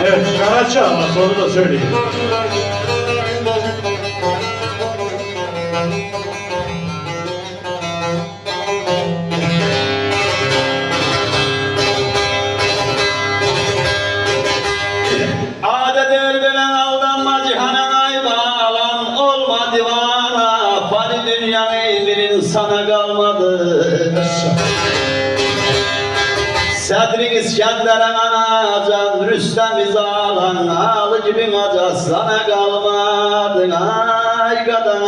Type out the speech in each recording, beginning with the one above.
Evet, Karaca ama onu da söyleyeyim. Adedir bilen aldanma cihana aybalan olma divana. Fani dünyanın bir insana kalmadı. Sedrin İskender'e anacan, Rüstem izalan, al gibi maca sana kalmadın ay kadar.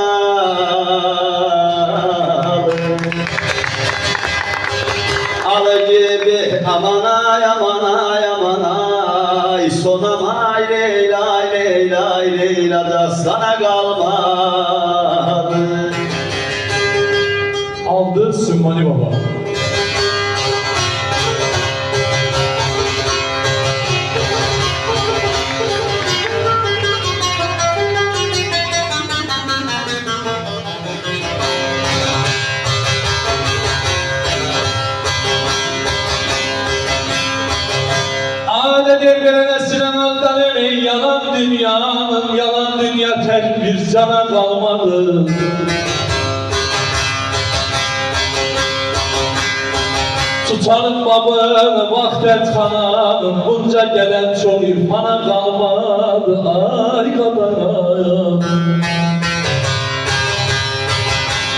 Al gibi aman ay aman ay aman ay, sonam ay leyla leyla leyla da sana kalmadı. Aldı Sümmani Baba. Adedir bir neslen aldan emeği yalan dünyanın, yalan dünya tek bir cana kalmadı. Tutanın babını vaktet kananın, bunca gelen çok irfana kalmadı ay kadar.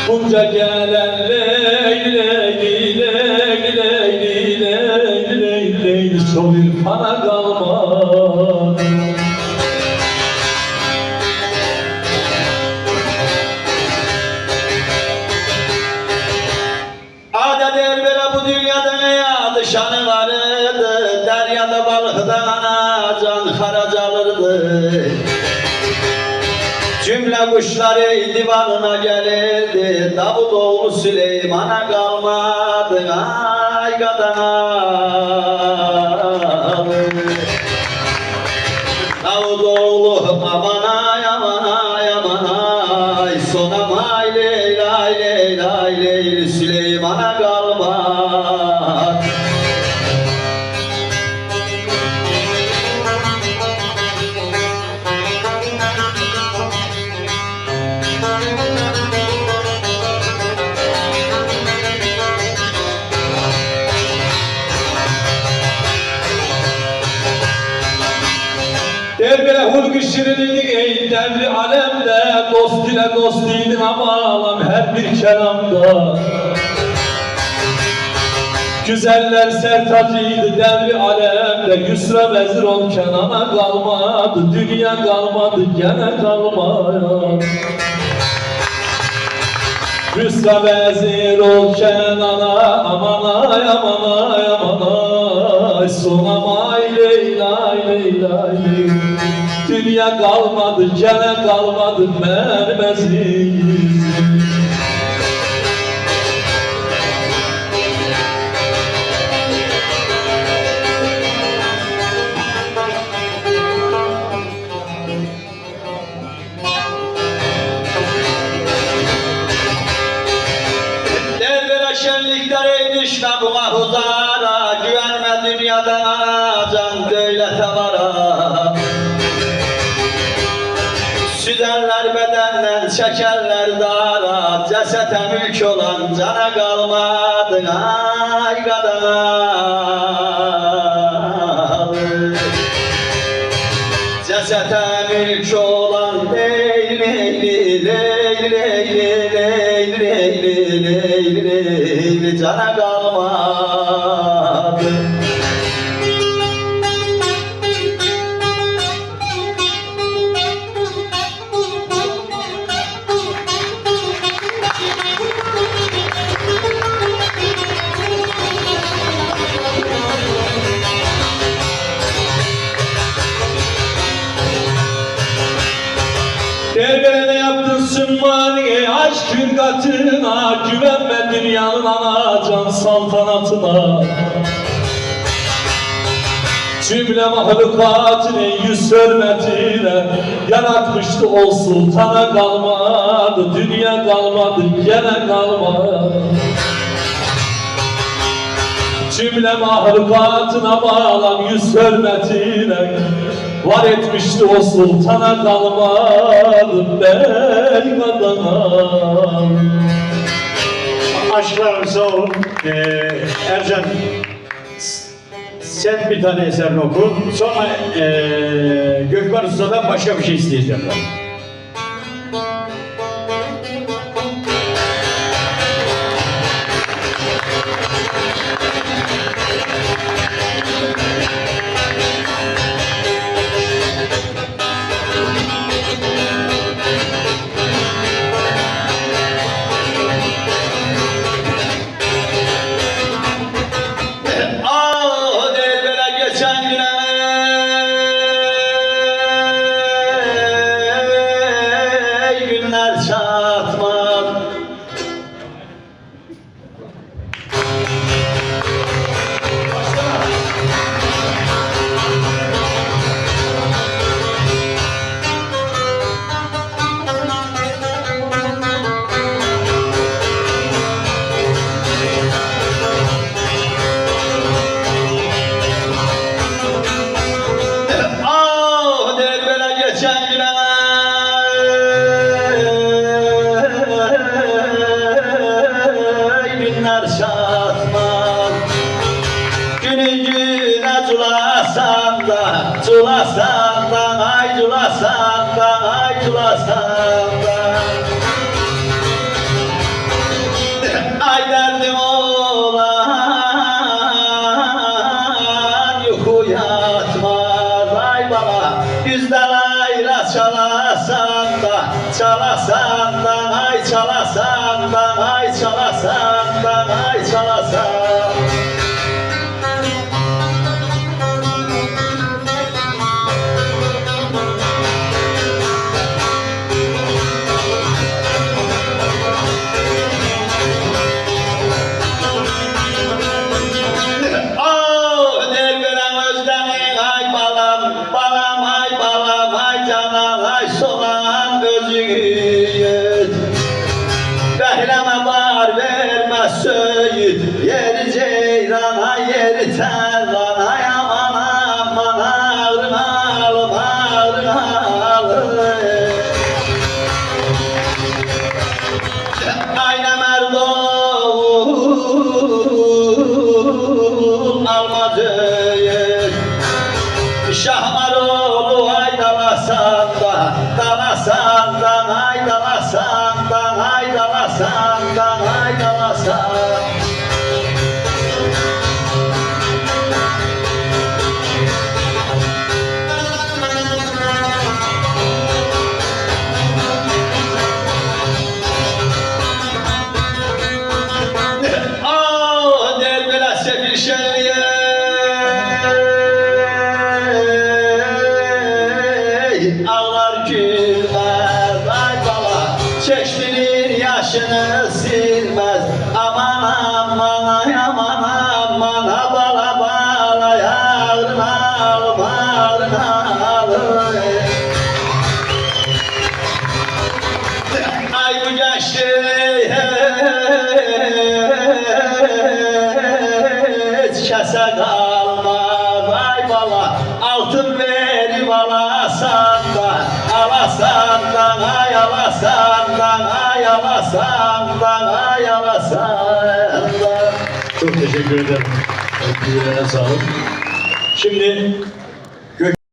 Bunca gelen leyli leyli leyli leyli leyli leyli leyli çok irfana kalmadı. Adedir bile bu dünyada ne yadı şanı vardı, deryada balıktan anacan harac alırdı. Cümle kuşları divanına gelirdi, Davutoğlu Süleyman'a kalmadı ay kadar. Davutoğlu aman ay aman ay aman ay, sonam ay leyla leyla leyli Süleyman'a kalmadı. Derbile hulk-ı şirinlik ey devri alemde, dost ile dost iydin ama ağlam her bir kelamda. Güzeller sertacıydı devri alemde, Yusra vezir ol Kenan'a kalmadı, dünya kalmadı gene kalmadı. Yusra vezir ol Kenan'a, aman ay aman ay aman ay, sonam ay leyla leyla leyla. Dünya kalmadı gene kalmadı mermeziz. Şenliklere düşme bu mahuzara, güvenme dünyadan anacan devlete vara. Süzerler bedenden, çekerler dara, cesete mülk olan cana kalmadın ay kadar. Cesete mülk olan leyli leyli leyli leyli leyli leyli leyli leyli cana kalmadı. Derbere ne yaptın Sümmani aşk hürgatına, güvenme dünyanın anacan saltanatına. Cümle mahlukatını yüz hürmetine yaratmıştı o sultana kalmadı, dünya kalmadı gene kalmadı. Cümle mahlukatına bağlam yüz hürmetine var etmişti o sultana kalmadım Belgada'dan. Aşklarım sağ olun. Ercan, sen bir tane eserini oku. Sonra Gökmen Usta'dan başka bir şey isteyeceğim ben. Ah Delbere geçen güne günler çatmaz. Ah Delbere geçen güne günler çatmaz. Günü güne culasan da, culasan da, ay culasan da, ay culasan da. Ay derdim olan yuhu yatmaz. Ay bala yüzden ayla çalasan da, çalasan da, ay çalasan da, ay çalasan da, ay çalasan. Oh Delberem özlemin ay balam, balam ay balam ay canam ay solan özünüz. Behleme bar vermez söğüt, yeri ceyran ay yeri terlan ay aman aman ağrın ağrın ağrın ağrın. Ayna merdol almadık. Şahmaroğlu ay dalasan da, dalasan da, ay dalasan da, ay dalasan da, ay dalasan. Ah Delbere sefil şenliğe ağlar gülmez. Ay bala çeşmenin yaşını silmez. Aman aman ay aman aman ha bala bala yağrın ağrın ağrın ağrın. Ay bu gençliği hiç kese kalmaz. Ay bala altın verip alasan da, alasan da, ay alasan da, ay alasan da, ay alasan da. Çok teşekkür ederim. Yüreğine sağlık. Şimdi